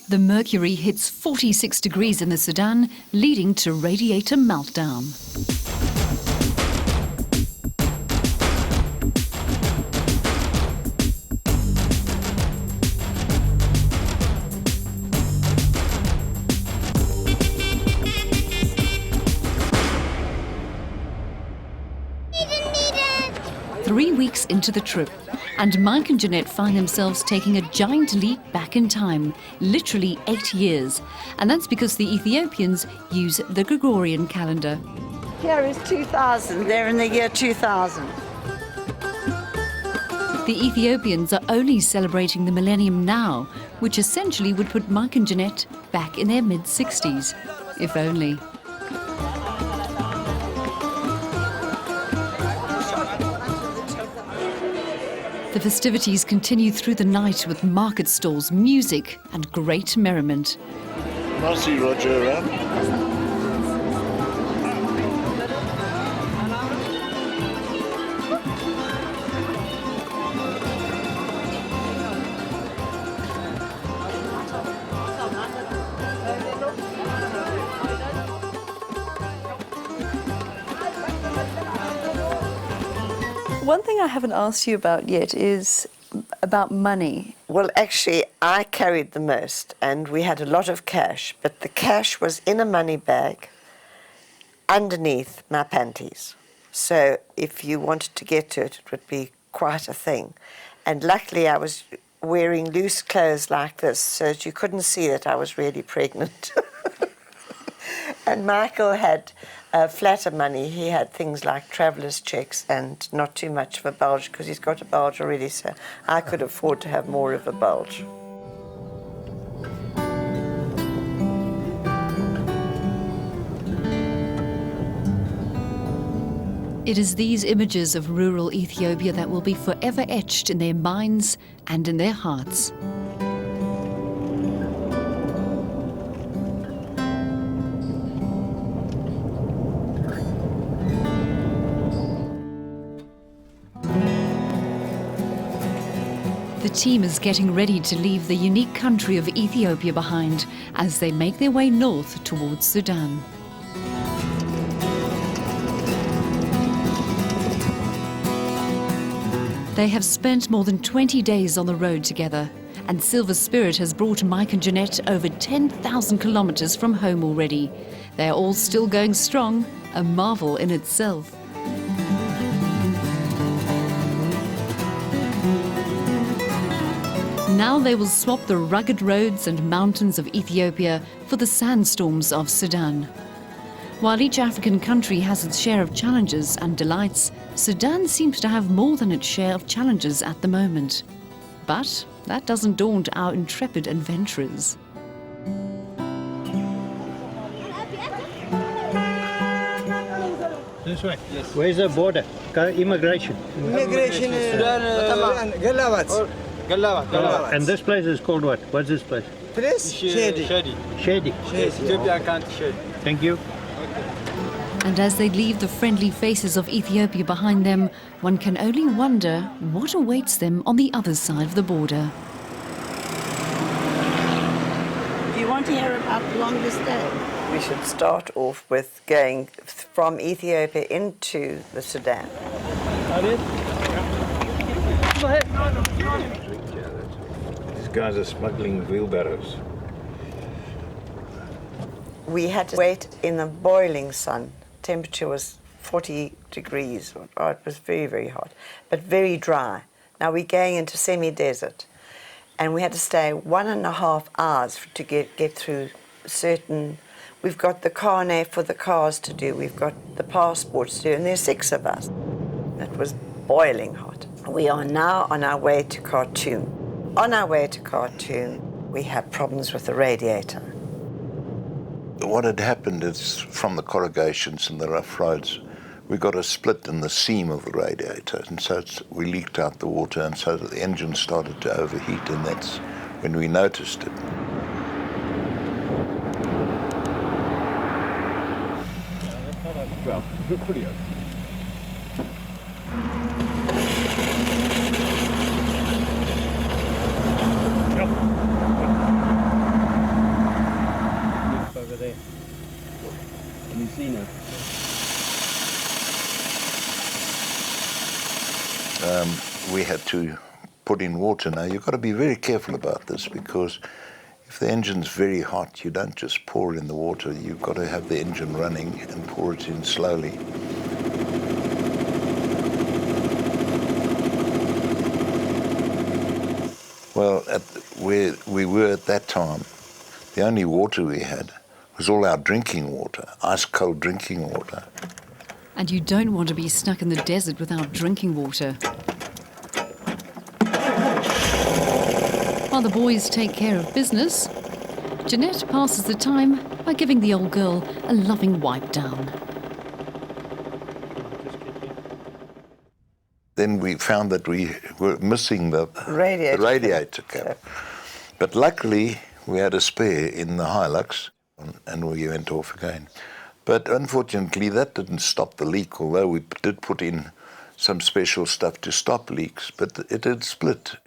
The mercury hits 46 degrees in the Sudan, leading to radiator meltdown. Three weeks into the trip, and Mike and Jeanette find themselves taking a giant leap back in time, literally 8 years. And that's because the Ethiopians use the Gregorian calendar. Here is 2000, they're in the year 2000. The Ethiopians are only celebrating the millennium now, which essentially would put Mike and Jeanette back in their mid-60s. If only. The festivities continue through the night with market stalls, music and great merriment. I see Roger around. One thing I haven't asked you about yet is about money. Well, actually, I carried the most, and we had a lot of cash, but the cash was in a money bag underneath my panties. So if you wanted to get to it, it would be quite a thing. And luckily, I was wearing loose clothes like this, so that you couldn't see that I was really pregnant. And Michael had flatter money. He had things like traveller's checks and not too much of a bulge, because he's got a bulge already, so I could afford to have more of a bulge. It is these images of rural Ethiopia that will be forever etched in their minds and in their hearts. The team is getting ready to leave the unique country of Ethiopia behind as they make their way north towards Sudan. They have spent more than 20 days on the road together, and Silver Spirit has brought Mike and Jeanette over 10,000 kilometers from home already. They are all still going strong, a marvel in itself. Now they will swap the rugged roads and mountains of Ethiopia for the sandstorms of Sudan. While each African country has its share of challenges and delights, Sudan seems to have more than its share of challenges at the moment. But that doesn't daunt our intrepid adventurers. This way. Yes. Where's the border? Immigration. Immigration is Galabat. And this place is called what? What's this place? Place? Shady. Shady. Yes, Ethiopia country Shady. Thank you. And as they leave the friendly faces of Ethiopia behind them, one can only wonder what awaits them on the other side of the border. Do you want to hear about the longest day? We should start off with going from Ethiopia into the Sudan. These guys are smuggling wheelbarrows. We had to wait in the boiling sun. Temperature was 40 degrees. Oh, it was very, very hot, but very dry. Now we're going into semi-desert, and we had to stay 1.5 hours to get through certain. We've got the carnet for the cars to do. We've got the passports to do, and there's 6 of us. It was boiling hot. We are now on our way to Khartoum. On our way to Khartoum, we have problems with the radiator. What had happened is, from the corrugations and the rough roads, we got a split in the seam of the radiator, and so we leaked out the water, and so the engine started to overheat, and that's when we noticed it. to put in water. Now, you've got to be very careful about this, because if the engine's very hot, you don't just pour in the water. You've got to have the engine running and pour it in slowly. Well, where we were at that time, the only water we had was all our drinking water, ice-cold drinking water. And you don't want to be stuck in the desert without drinking water. While the boys take care of business, Jeanette passes the time by giving the old girl a loving wipe down. Then we found that we were missing the radiator cap. But luckily, we had a spare in the Hilux, and we went off again. But unfortunately, that didn't stop the leak, although we did put in some special stuff to stop leaks, but it had split.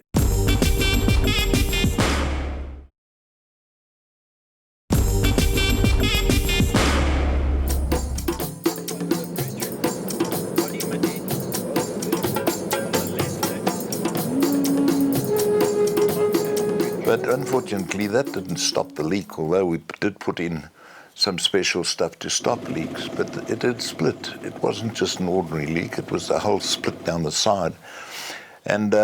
But unfortunately, that didn't stop the leak, although we did put in some special stuff to stop leaks, but it had split. It wasn't just an ordinary leak, it was a whole split down the side. And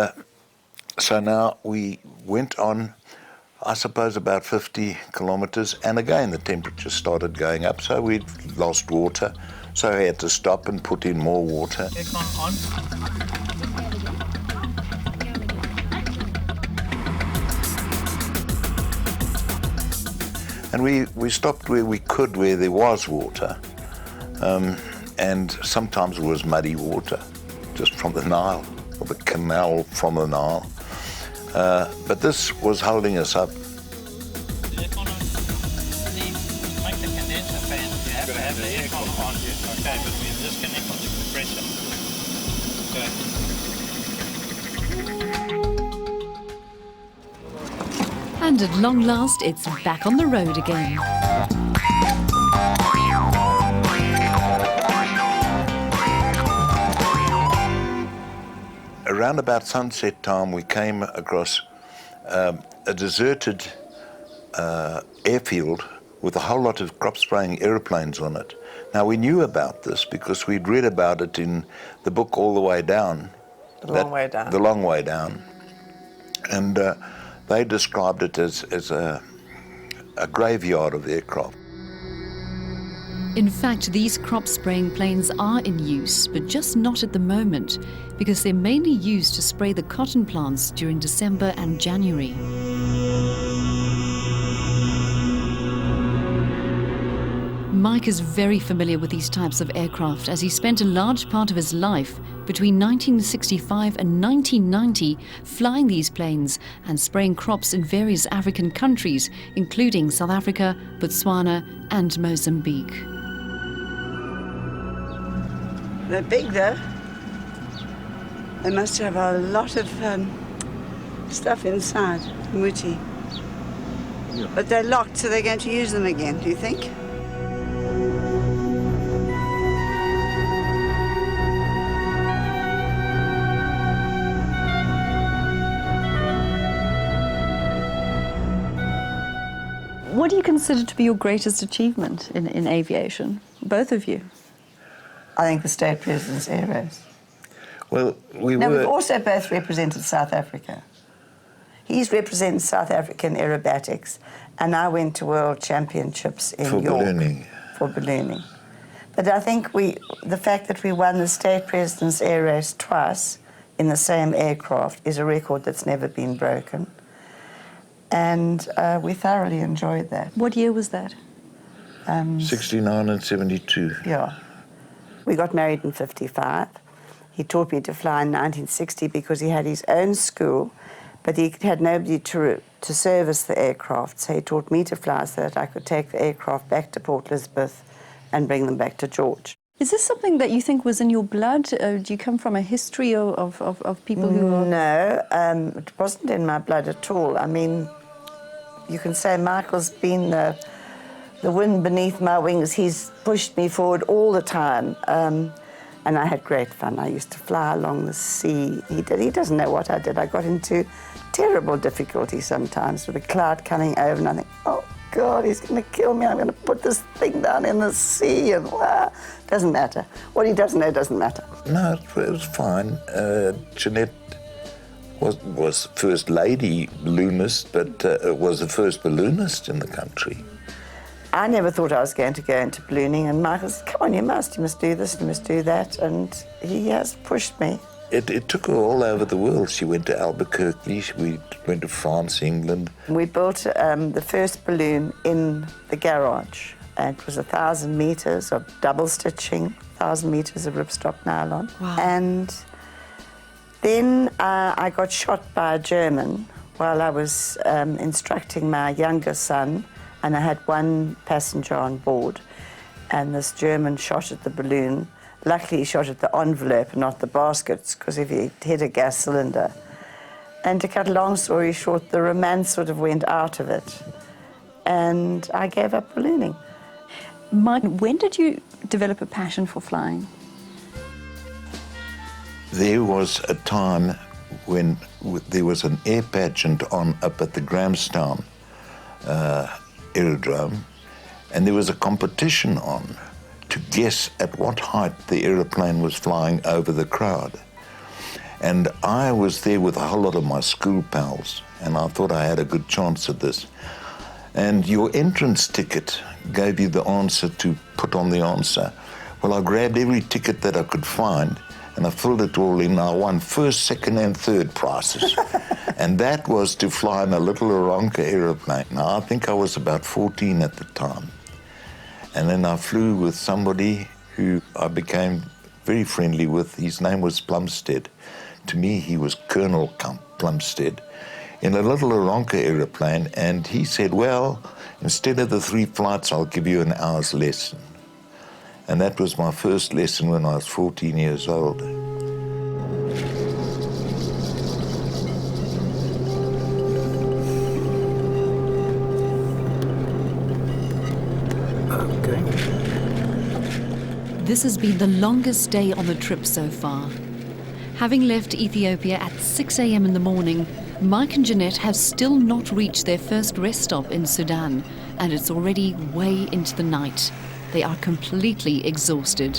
so now we went on, I suppose, about 50 kilometers, and again the temperature started going up, so we'd lost water, so we had to stop and put in more water. And we stopped where we could, where there was water. And sometimes it was muddy water, just from the Nile, or the canal from the Nile. But this was holding us up. And at long last, it's back on the road again. Around about sunset time, we came across a deserted airfield with a whole lot of crop spraying aeroplanes on it. Now, we knew about this because we'd read about it in the book All the Way Down. The Long Way Down. The Long Way Down. And they described it as a graveyard of aircraft. In fact, these crop spraying planes are in use, but just not at the moment, because they're mainly used to spray the cotton plants during December and January. Mike is very familiar with these types of aircraft, as he spent a large part of his life between 1965 and 1990 flying these planes and spraying crops in various African countries, including South Africa, Botswana and Mozambique. They're big though. They must have a lot of stuff inside, muti. Yeah. But they're locked, so they're going to use them again, do you think? What do you consider to be your greatest achievement in aviation, both of you? I think the State President's Air Race. Well, we've also both represented South Africa. He's represented South African aerobatics, and I went to World Championships in York. For ballooning. But I think the fact that we won the State President's Air Race twice in the same aircraft is a record that's never been broken. And we thoroughly enjoyed that. What year was that? 69 and 72. Yeah. We got married in 55. He taught me to fly in 1960 because he had his own school, but he had nobody to service the aircraft. So he taught me to fly so that I could take the aircraft back to Port Elizabeth and bring them back to George. Is this something that you think was in your blood? Do you come from a history of people who are... No, it wasn't in my blood at all. I mean, you can say Michael's been the wind beneath my wings. He's pushed me forward all the time. And I had great fun. I used to fly along the sea. He doesn't know what I did. I got into terrible difficulty sometimes with a cloud coming over, and I think, oh, God, he's going to kill me. I'm going to put this thing down in the sea, and doesn't matter. What he doesn't know doesn't matter. No, it was fine. Jeanette was first lady balloonist, but was the first balloonist in the country. I never thought I was going to go into ballooning, and Michael said, come on, you must do this, you must do that, and he has pushed me. It took her all over the world. She went to Albuquerque, we went to France, England. We built the first balloon in the garage, and it was 1,000 metres of double stitching, 1,000 metres of ripstop nylon. Wow. And then I got shot by a German while I was instructing my younger son, and I had one passenger on board, and this German shot at the balloon. Luckily, he shot at the envelope, not the baskets, because if he hit a gas cylinder. And to cut a long story short, the romance sort of went out of it, and I gave up ballooning. Mike, when did you develop a passion for flying? There was a time when there was an air pageant on up at the Grahamstown aerodrome, and there was a competition on to guess at what height the aeroplane was flying over the crowd. And I was there with a whole lot of my school pals, and I thought I had a good chance at this. And your entrance ticket gave you the answer to put on the answer. Well, I grabbed every ticket that I could find, and I filled it all in. I won first, second, and third prizes. And that was to fly in a little Aeronca aeroplane. Now, I think I was about 14 at the time. And then I flew with somebody who I became very friendly with. His name was Plumstead. To me, he was Colonel Plumstead in a little Aeronca aeroplane. And he said, well, instead of the 3 flights, I'll give you an hour's lesson. And that was my first lesson when I was 14 years old. This has been the longest day on the trip so far. Having left Ethiopia at 6 a.m. in the morning, Mike and Jeanette have still not reached their first rest stop in Sudan, and it's already way into the night. They are completely exhausted.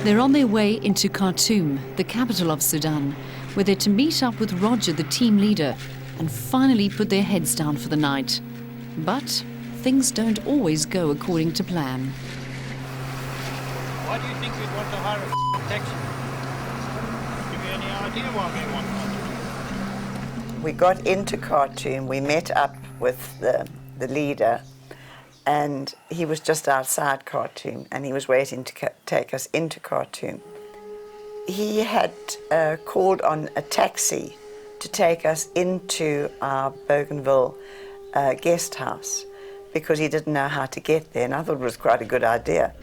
They're on their way into Khartoum, the capital of Sudan, where they're to meet up with Roger, the team leader, and finally put their heads down for the night. But things don't always go according to plan. Why do you think we'd want to hire a taxi? Give you any idea why we want one? We got into Khartoum, we met up with the leader, and he was just outside Khartoum, and he was waiting to take us into Khartoum. He had called on a taxi to take us into our Bougainville guest house because he didn't know how to get there, and I thought it was quite a good idea.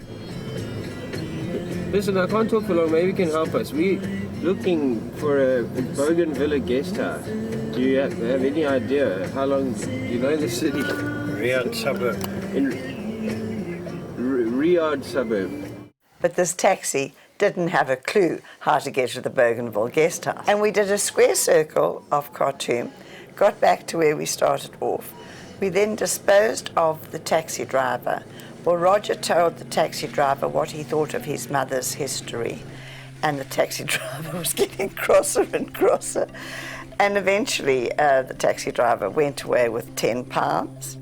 Listen, I can't talk for long. Maybe you can help us. We're looking for a Bougainville guest house. Do you have any idea how long? Do you know the city? Riyadh suburb. In Riyadh suburb. But this taxi didn't have a clue how to get to the Bougainville guest house. And we did a square circle of Khartoum, got back to where we started off. We then disposed of the taxi driver. Well, Roger told the taxi driver what he thought of his mother's history, and the taxi driver was getting crosser and crosser. And eventually the taxi driver went away with £10.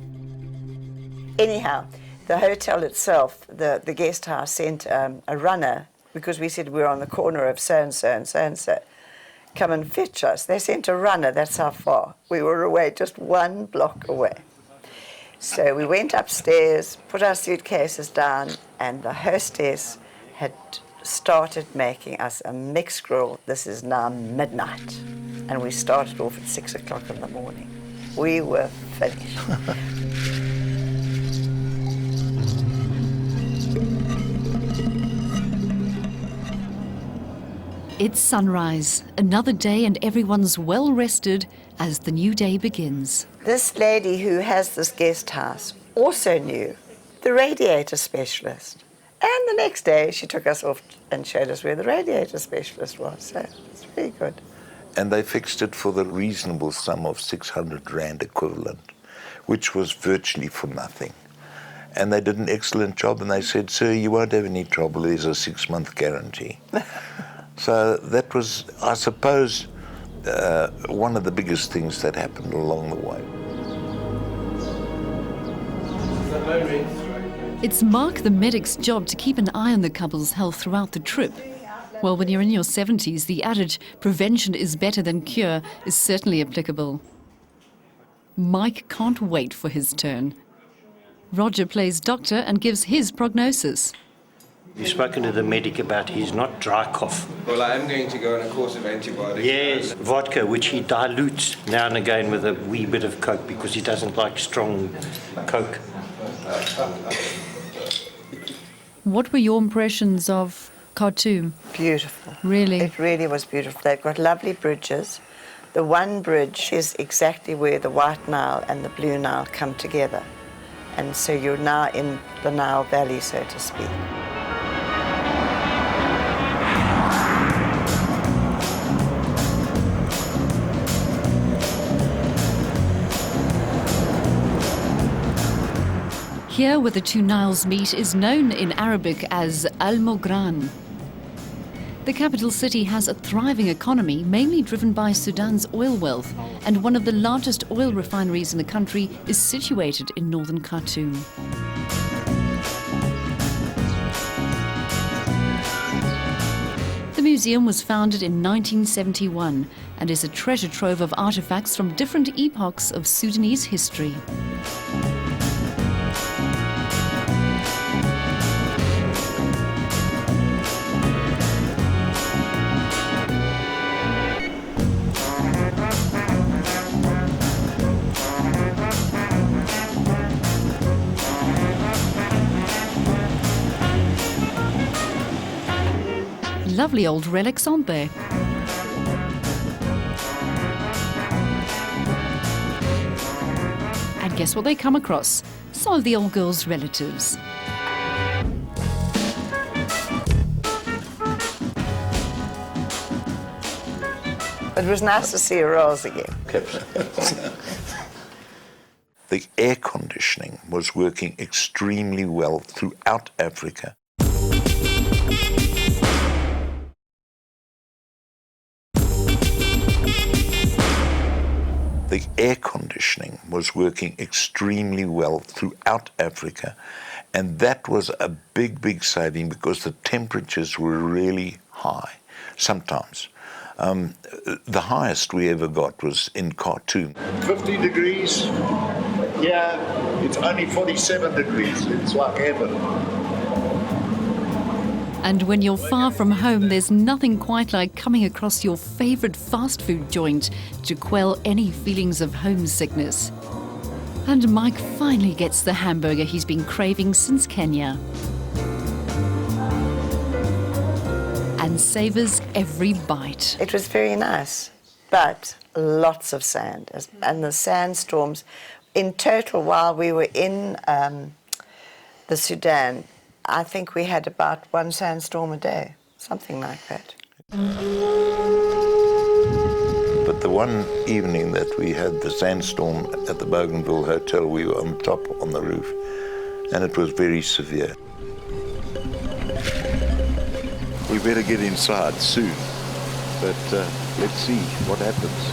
Anyhow, the hotel itself, the guest house, sent a runner, because we said we were on the corner of so-and-so and so-and-so, come and fetch us. They sent a runner, that's how far. We were away, just 1 block away. So we went upstairs, put our suitcases down, and the hostess had started making us a mixed grill. This is now midnight. And we started off at 6 o'clock in the morning. We were finished. It's sunrise, another day and everyone's well rested as the new day begins. This lady who has this guest house also knew the radiator specialist. And the next day she took us off and showed us where the radiator specialist was. So it's very good. And they fixed it for the reasonable sum of 600 Rand equivalent, which was virtually for nothing. And they did an excellent job, and they said, "Sir, you won't have any trouble, there's a 6-month guarantee." So that was, I suppose, one of the biggest things that happened along the way. It's Mark the medic's job to keep an eye on the couple's health throughout the trip. Well, when you're in your 70s, the adage, prevention is better than cure, is certainly applicable. Mike can't wait for his turn. Roger plays doctor and gives his prognosis. You've spoken to the medic about his not dry cough. Well, I am going to go on a course of antibiotics. Yes, vodka, which he dilutes now and again with a wee bit of Coke because he doesn't like strong Coke. What were your impressions of Khartoum? Beautiful. Really? It really was beautiful. They've got lovely bridges. The one bridge is exactly where the White Nile and the Blue Nile come together. And so you're now in the Nile Valley, so to speak. Here where the two Niles meet is known in Arabic as Al Mogran. The capital city has a thriving economy mainly driven by Sudan's oil wealth, and one of the largest oil refineries in the country is situated in northern Khartoum. The museum was founded in 1971 and is a treasure trove of artifacts from different epochs of Sudanese history. Lovely old relics, aren't they? And guess what they come across? Some of the old girl's relatives. It was nice to see Rose again. The air conditioning was working extremely well throughout Africa. The air conditioning was working extremely well throughout Africa, and that was a big, big saving because the temperatures were really high sometimes. The highest we ever got was in Khartoum. 50 degrees. Yeah, it's only 47 degrees. It's like heaven. And when you're far from home, there's nothing quite like coming across your favourite fast food joint to quell any feelings of homesickness. And Mike finally gets the hamburger he's been craving since Kenya. And savours every bite. It was very nice, but lots of sand. And the sandstorms, in total, while we were in the Sudan, I think we had about one sandstorm a day, something like that. But the one evening that we had the sandstorm at the Bougainville Hotel, we were on top on the roof, and it was very severe. We better get inside soon, but let's see what happens.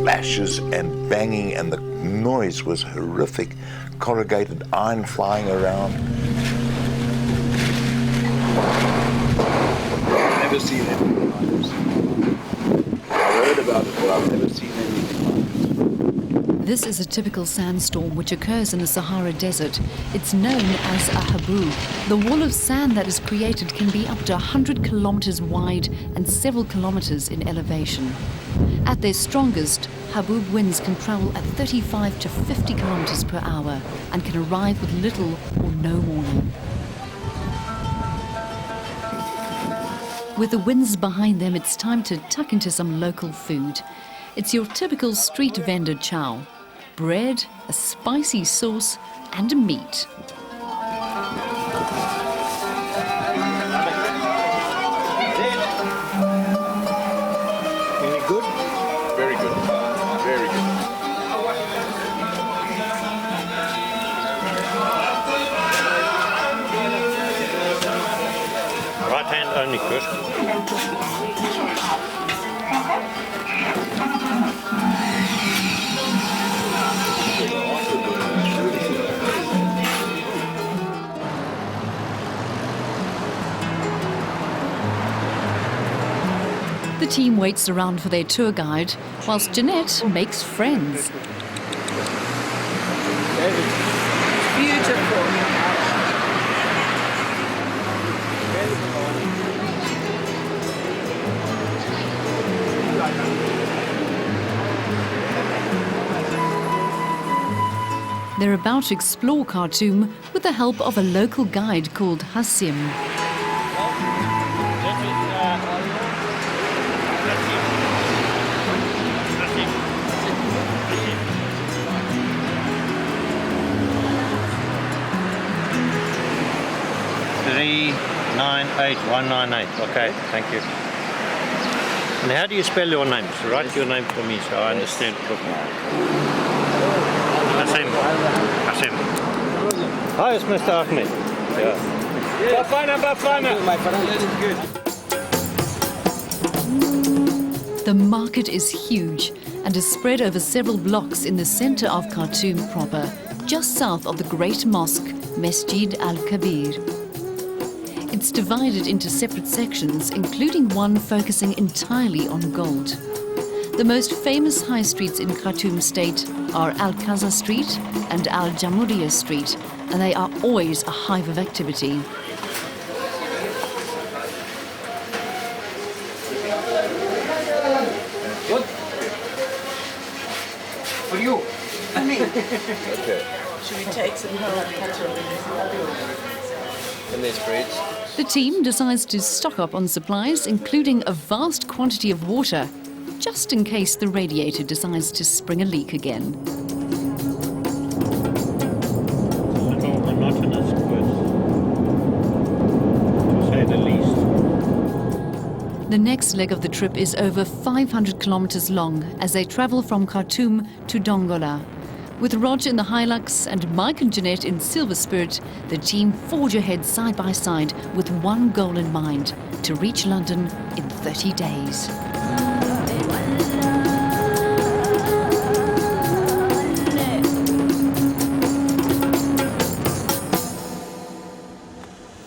Flashes and banging, and the noise was horrific. Corrugated iron flying around. I've never seen anything like this. I've heard about it, but I've never seen anything like it. This is a typical sandstorm which occurs in the Sahara Desert. It's known as a habu. The wall of sand that is created can be up to 100 kilometers wide and several kilometers in elevation. At their strongest, Haboob winds can travel at 35 to 50 kilometers per hour and can arrive with little or no warning. With the winds behind them, it's time to tuck into some local food. It's your typical street vendor chow. Bread, a spicy sauce, and a meat. Any good? Very good. Very good. Right hand only, Chris. The team waits around for their tour guide, whilst Jeanette makes friends. Beautiful. They're about to explore Khartoum with the help of a local guide called Hassim. Three, 98198. Okay, thank you. And how do you spell your name? So write your name for me so I understand properly. Hassim. Hassim. Hi, it's Mr. Ahmed. Yeah. Bafana, Bafana. My friend, that is good. The market is huge and is spread over several blocks in the center of Khartoum proper, just south of the great mosque, Masjid Al-Kabir. It's divided into separate sections, including one focusing entirely on gold. The most famous high streets in Khartoum state are Al-Qaza Street and Al-Jamhuriya Street, and they are always a hive of activity. For you. I mean, Okay. should we take some home? And there's breads. The team decides to stock up on supplies, including a vast quantity of water, just in case the radiator decides to spring a leak again. Little monotonous quest, to say the least. The next leg of the trip is over 500 kilometers long as they travel from Khartoum to Dongola. With Roger in the Hilux and Mike and Jeanette in Silver Spirit, the team forge ahead side by side with one goal in mind: to reach London in 30 days.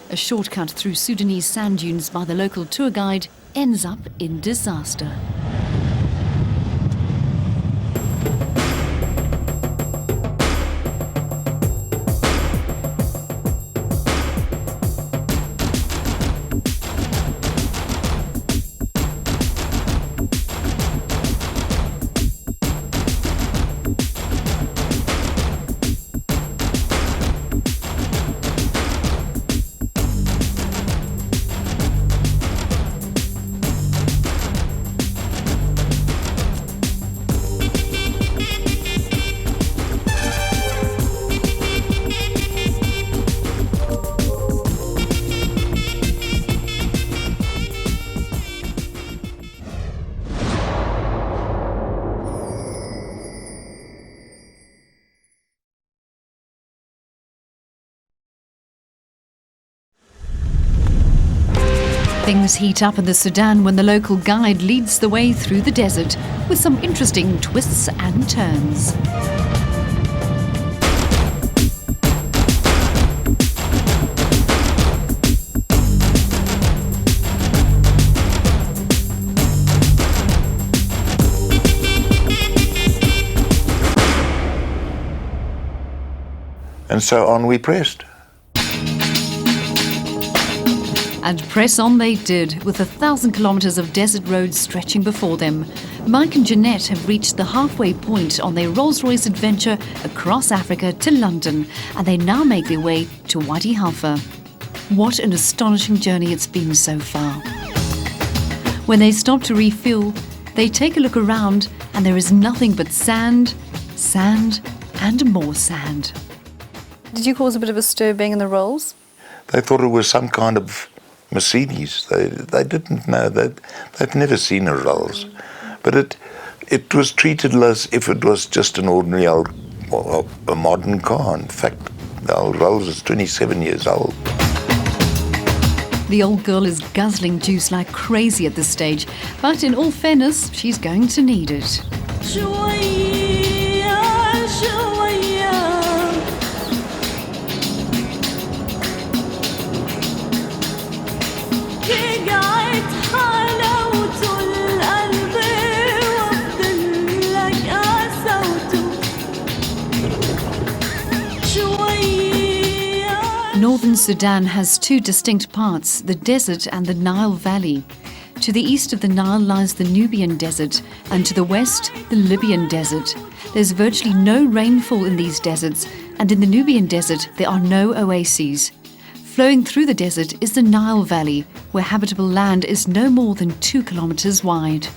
A shortcut through Sudanese sand dunes by the local tour guide ends up in disaster. Things heat up in the Sudan when the local guide leads the way through the desert with some interesting twists and turns. And so on we pressed. And press on they did, with 1,000 kilometres of desert roads stretching before them. Mike and Jeanette have reached the halfway point on their Rolls-Royce adventure across Africa to London, and they now make their way to Wadi Halfa. What an astonishing journey it's been so far. When they stop to refuel, they take a look around, and there is nothing but sand, sand, and more sand. Did you cause a bit of a stir being in the Rolls? They thought it was some kind of Mercedes. They didn't know that they've never seen a Rolls, but it was treated as if it was just an ordinary old, well, a modern car. In fact, the old Rolls is 27 years old. The old girl is guzzling juice like crazy at this stage, but in all fairness, she's going to need it. Northern Sudan has two distinct parts, the desert and the Nile Valley. To the east of the Nile lies the Nubian Desert, and to the west, the Libyan Desert. There's virtually no rainfall in these deserts, and in the Nubian Desert, there are no oases. Flowing through the desert is the Nile Valley, where habitable land is no more than 2 kilometres wide.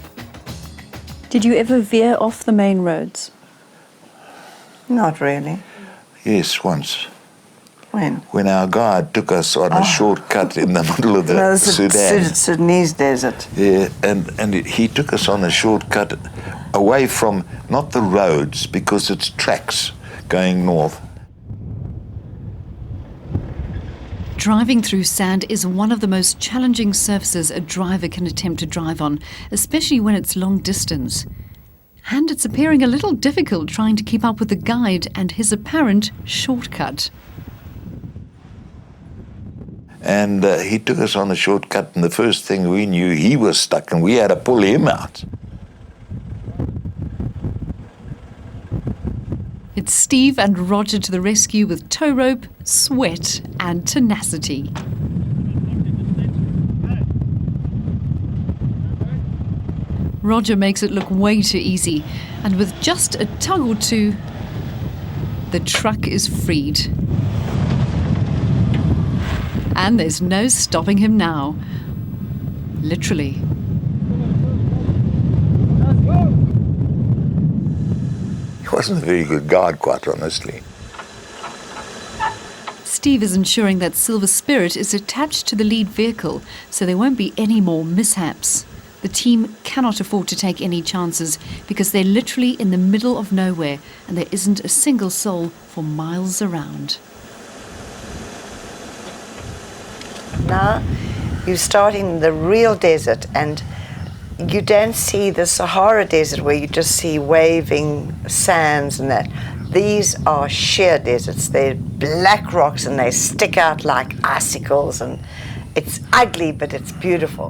Did you ever veer off the main roads? Not really. Yes, once. When our guide took us on a shortcut in the middle of the Sudanese desert. Yeah, and he took us on a shortcut away from, not the roads, because it's tracks going north. Driving through sand is one of the most challenging surfaces a driver can attempt to drive on, especially when it's long distance. And it's appearing a little difficult trying to keep up with the guide and his apparent shortcut. And he took us on a shortcut, and the first thing we knew, he was stuck, and we had to pull him out. It's Steve and Roger to the rescue with tow rope, sweat, and tenacity. Roger makes it look way too easy, and with just a tug or two, the truck is freed. And there's no stopping him now. Literally. He wasn't a very good guide, quite honestly. Steve is ensuring that Silver Spirit is attached to the lead vehicle, so there won't be any more mishaps. The team cannot afford to take any chances because they're literally in the middle of nowhere and there isn't a single soul for miles around. Now you're starting the real desert, and you don't see the Sahara Desert where you just see waving sands and that. These are sheer deserts. They're black rocks and they stick out like icicles, and it's ugly, but it's beautiful.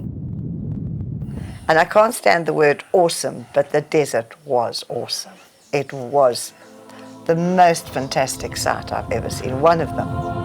And I can't stand the word awesome, but the desert was awesome. It was the most fantastic sight I've ever seen, one of them.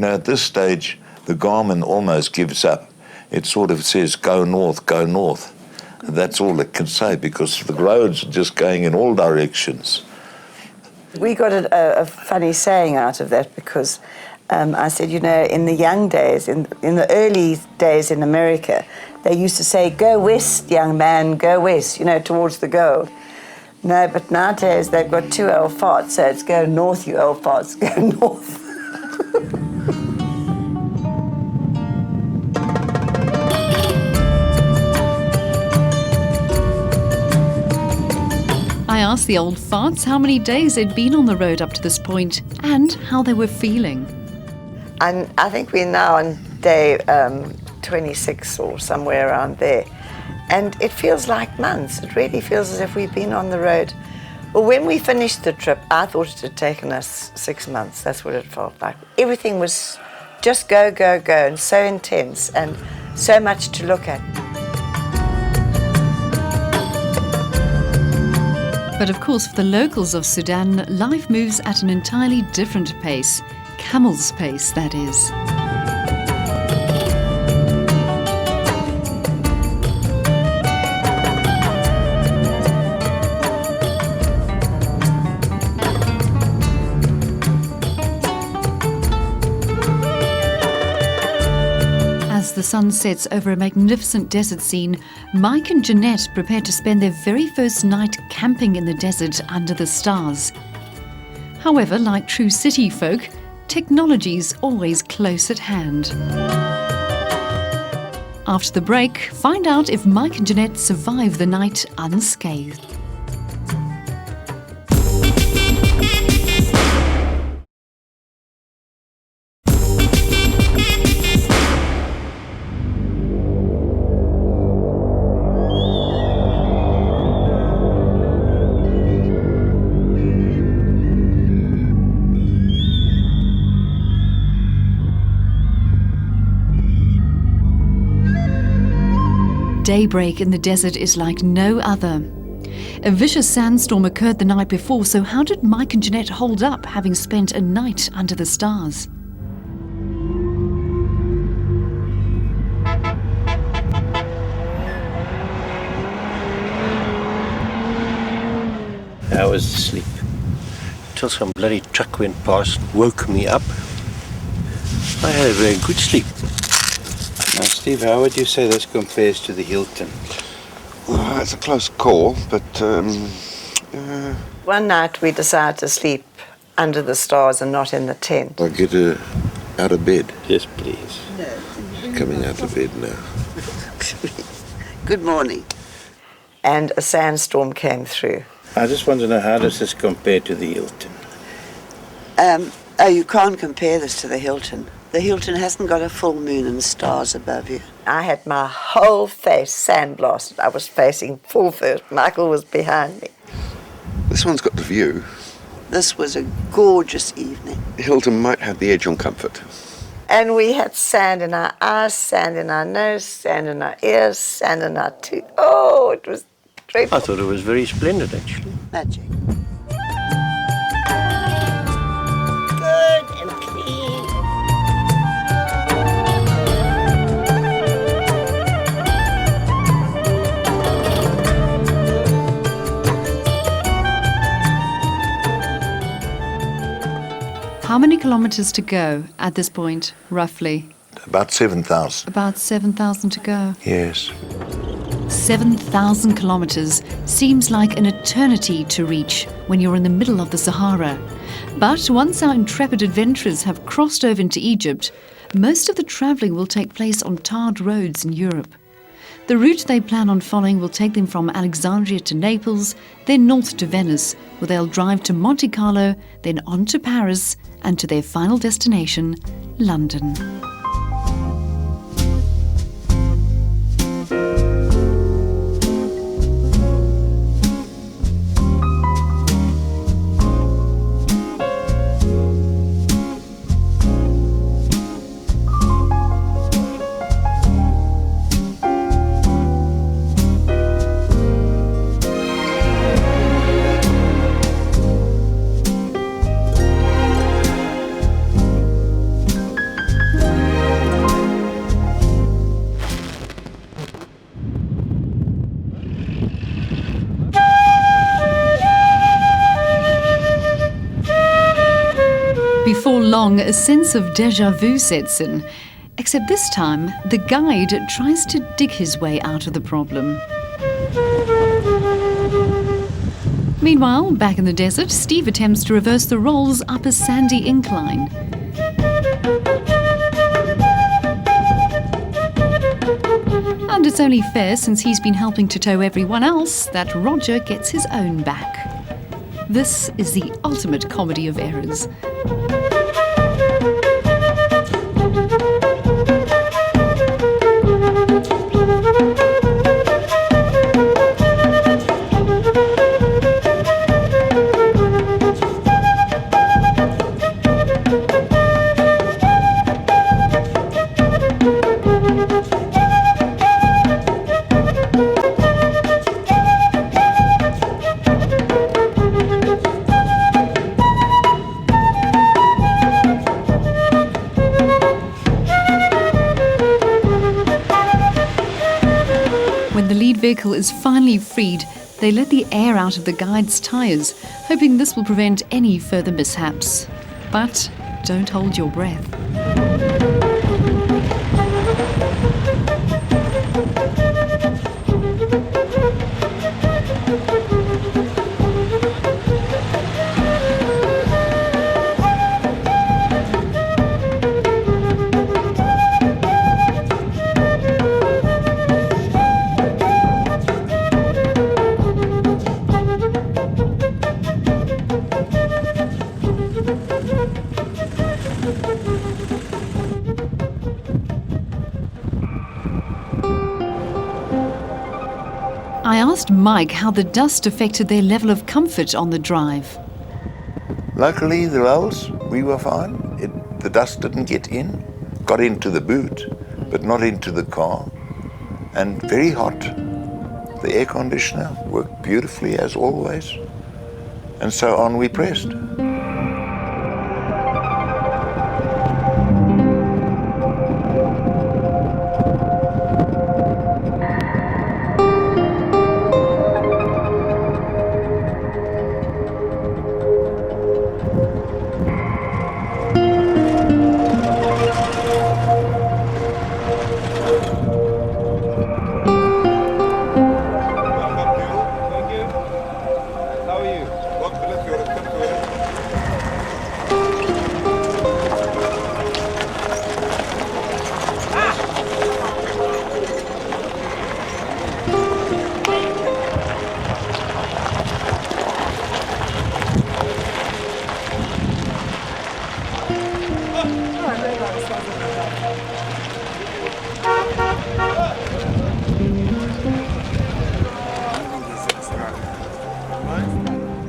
You know, at this stage, the Garmin almost gives up. It sort of says, go north, go north. And that's all it can say, because the roads are just going in all directions. We got a funny saying out of that because I said, you know, in the young days, in the early days in America, they used to say, go west, young man, go west, you know, towards the goal. No, but nowadays they've got 2 old farts, so it's go north, you old farts, go north. I asked the old farts how many days they'd been on the road up to this point and how they were feeling. And I think we're now on day 26 or somewhere around there. And it feels like months. It really feels as if we've been on the road. Well, when we finished the trip, I thought it had taken us 6 months. That's what it felt like. Everything was just go, go, go, and so intense and so much to look at. But of course, for the locals of Sudan, life moves at an entirely different pace. Camel's pace, that is. As the sun sets over a magnificent desert scene, Mike and Jeanette prepare to spend their very first night camping in the desert under the stars. However, like true city folk, technology's always close at hand. After the break, find out if Mike and Jeanette survive the night unscathed. Daybreak in the desert is like no other. A vicious sandstorm occurred the night before, so how did Mike and Jeanette hold up, having spent a night under the stars? I was asleep till some bloody truck went past, woke me up. I had a very good sleep. Now, Steve, how would you say this compares to the Hilton? Well, it's a close call, but One night we decided to sleep under the stars and not in the tent. I get out of bed. Yes, please. Coming out of bed now. Good morning. And a sandstorm came through. I just want to know, how does this compare to the Hilton? Oh, you can't compare this to the Hilton. The Hilton hasn't got a full moon and stars above you. I had my whole face sandblasted. I was facing full first. Michael was behind me. this one's got the view. This was a gorgeous evening. Hilton might have the edge on comfort. And we had sand in our eyes, sand in our nose, sand in our ears, sand in our teeth. Oh, it was dreadful. I thought it was very splendid, actually. Magic. Good and clean. How many kilometres to go at this point, roughly? About 7,000. About 7,000 to go. Yes. 7,000 kilometres seems like an eternity to reach when you're in the middle of the Sahara. But once our intrepid adventurers have crossed over into Egypt, most of the travelling will take place on tarred roads in Europe. The route they plan on following will take them from Alexandria to Naples, then north to Venice, where they'll drive to Monte Carlo, then on to Paris, and to their final destination, London. before long, a sense of déjà vu sets in. Except this time, the guide tries to dig his way out of the problem. Meanwhile, back in the desert, Steve attempts to reverse the roles up a sandy incline. And it's only fair, since he's been helping to tow everyone else, that Roger gets his own back. This is the ultimate comedy of errors. When the lead vehicle is finally freed, they let the air out of the guide's tyres, hoping this will prevent any further mishaps. But don't hold your breath. I asked Mike how the dust affected their level of comfort on the drive. Luckily, the rolls, we were fine. The dust didn't get in. Got into the boot, but not into the car. And very hot. The air conditioner worked beautifully, as always. And so on we pressed.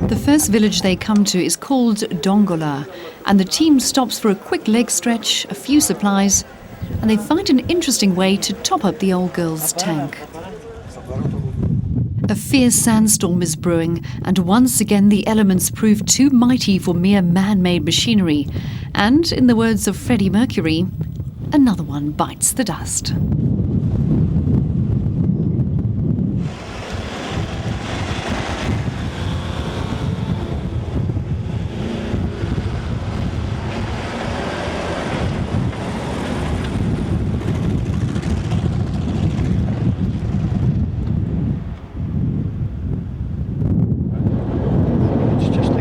The first village they come to is called Dongola, and the team stops for a quick leg stretch, a few supplies, and they find an interesting way to top up the old girl's tank. A fierce sandstorm is brewing, and once again the elements prove too mighty for mere man-made machinery. And, in the words of Freddie Mercury, another one bites the dust.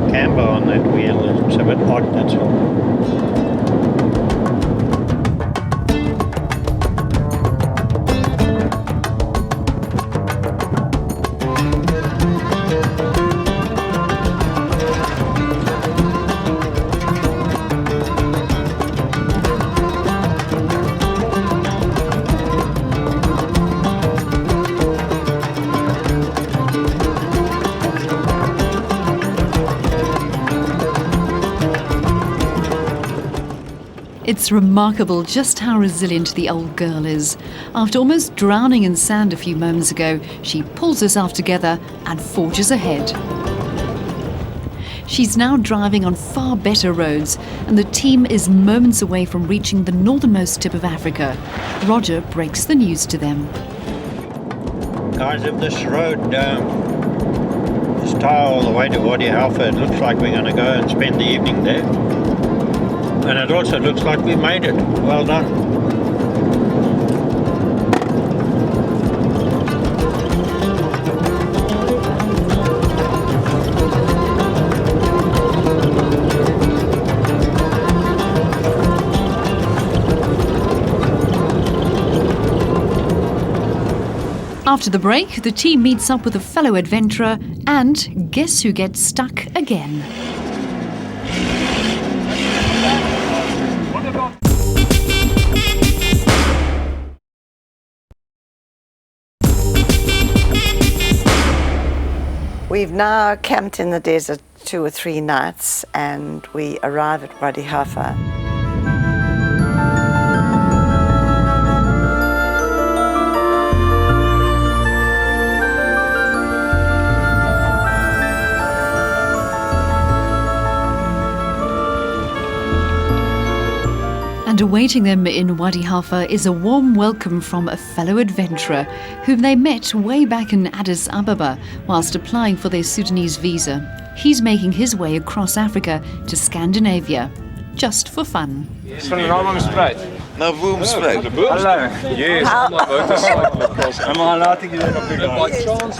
Camber on that wheel, it's a bit odd, that's all. It's remarkable just how resilient the old girl is. After almost drowning in sand a few moments ago, she pulls herself together and forges ahead. She's now driving on far better roads, and the team is moments away from reaching the northernmost tip of Africa. Roger breaks the news to them. Guys, if this road is tar all the way to Wadi Halfa, it looks like we're going to go and spend the evening there. And it also looks like we made it. Well done. After the break, the team meets up with a fellow adventurer, and guess who gets stuck again? We've now camped in the desert 2 or 3 nights, and we arrive at Wadi Halfa. And awaiting them in Wadi Halfa is a warm welcome from a fellow adventurer whom they met way back in Addis Ababa whilst applying for their Sudanese visa. He's making his way across Africa to Scandinavia, just for fun. Van Ramonsspruit. No, Woomspruit. Hallo. Yes, I'm a motorcycle across. I'm allowed to get it by chance.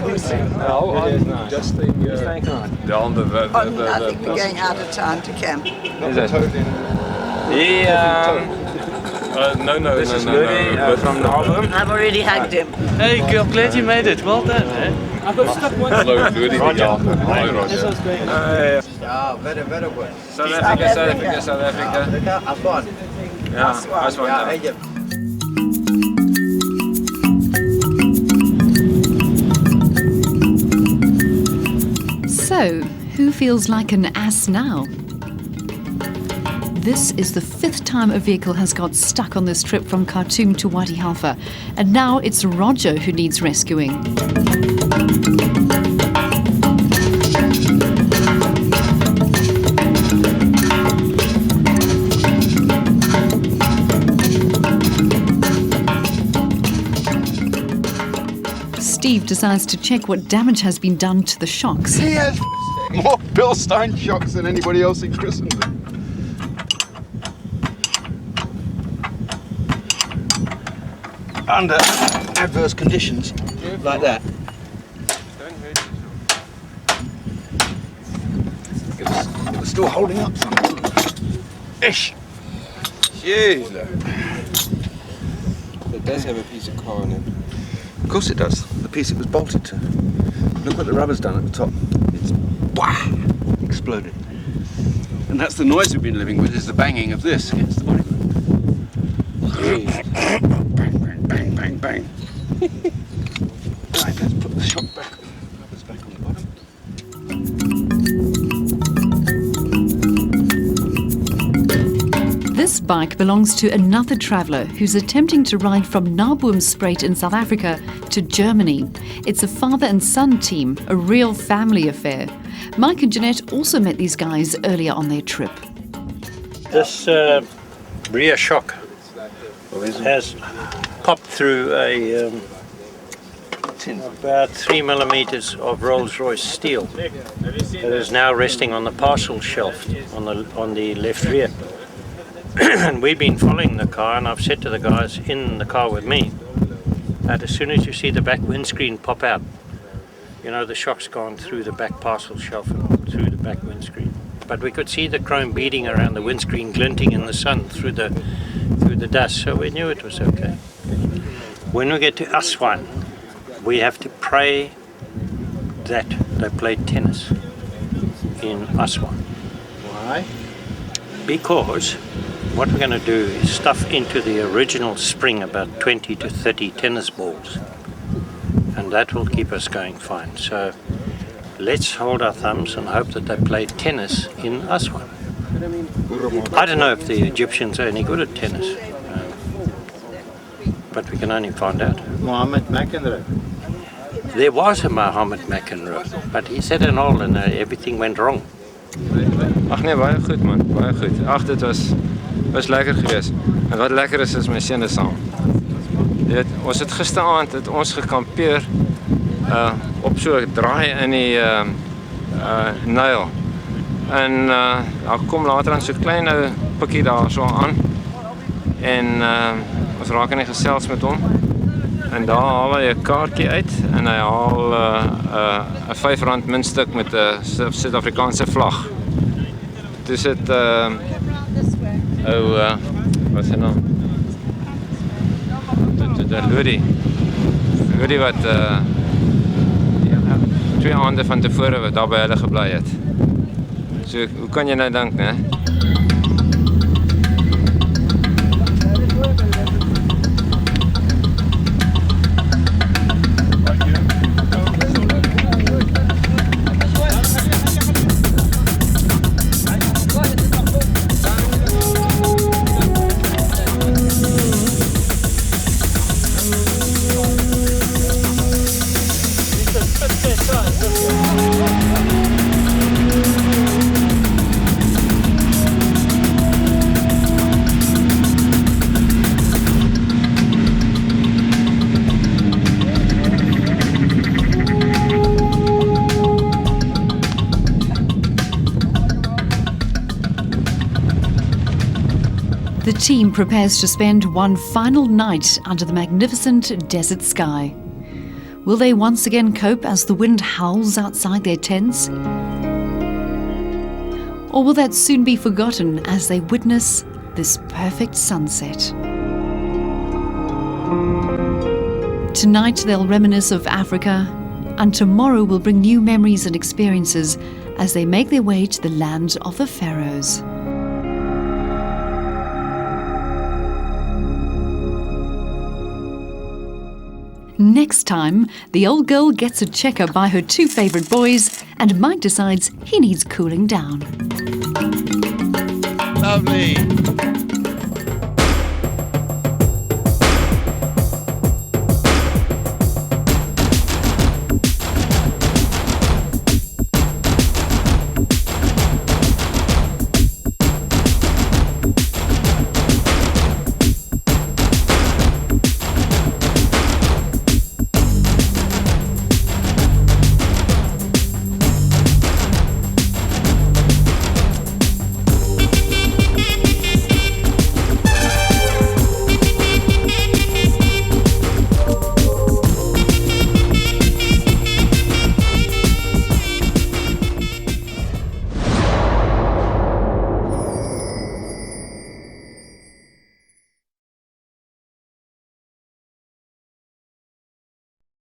No, I'm just down the I think we're going out of town to camp. Is it? No. This is Louis from Narbonne. I've already hugged him. Hey, I'm glad you made it. Well done, eh? I got stuck once. Hello, Louis. Hi, Roger. Ja, very good. South Africa. Afghan. Yeah, nice one. Ja, Egypt. So, who feels like an ass now? This is the 5th time a vehicle has got stuck on this trip from Khartoum to Wadi Halfa, and now it's Roger who needs rescuing. Steve decides to check what damage has been done to the shocks. He has more Bilstein shocks than anybody else in Christendom. Under adverse conditions like that. It was still holding up something. Ish! Jeez, It does have a piece of car in it. Of course it does. The piece it was bolted to. Look what the rubber's done at the top. It's wah! Exploded. And that's the noise we've been living with, is the banging of this against the body. Bang, bang, bang. Right, let's put the shock back. Rubber's back on the bottom. This bike belongs to another traveller who's attempting to ride from Naboomspruit in South Africa to Germany. It's a father and son team, a real family affair. Mike and Jeanette also met these guys earlier on their trip. This rear shock has popped through about 3 millimeters of Rolls-Royce steel. It is now resting on the parcel shelf on the left rear. And we've been following the car, and I've said to the guys in the car with me that as soon as you see the back windscreen pop out, you know the shock's gone through the back parcel shelf and through the back windscreen. But we could see the chrome beading around the windscreen glinting in the sun through the dust, so we knew it was okay. When we get to Aswan, we have to pray that they play tennis in Aswan. Why? Because what we're going to do is stuff into the original spring about 20 to 30 tennis balls, and that will keep us going fine. So let's hold our thumbs and hope that they play tennis in Aswan. I don't know if the Egyptians are any good at tennis, but we can only find out. Mohammed McEnroe. There was a Mohammed McEnroe, but he set an hole and everything went wrong. Ag nee, baie goed man, baie goed. Ag dit was lekker geweest. En wat lekker is my seun is saam. Jy weet, ons het gisteraand het ons gekampeer op so 'n draai in die Nyl. En daar kom later dan so klein ou pikkie daar so aan. En ons raak in die gesels met hom. En daar haal hy 'n kaartjie uit en hy haal 'n R5 muntstuk met 'n Suid-Afrikaanse vlag. Toe sit wat is sy naam? De Lodi wat 2 aande van tevore wat daar by hulle gebly het. So hoe kan jy nou dink, né? The team prepares to spend one final night under the magnificent desert sky. Will they once again cope as the wind howls outside their tents? Or will that soon be forgotten as they witness this perfect sunset? Tonight they'll reminisce of Africa, and tomorrow will bring new memories and experiences as they make their way to the land of the Pharaohs. Next time, the old girl gets a checker by her 2 favourite boys, and Mike decides he needs cooling down. Lovely.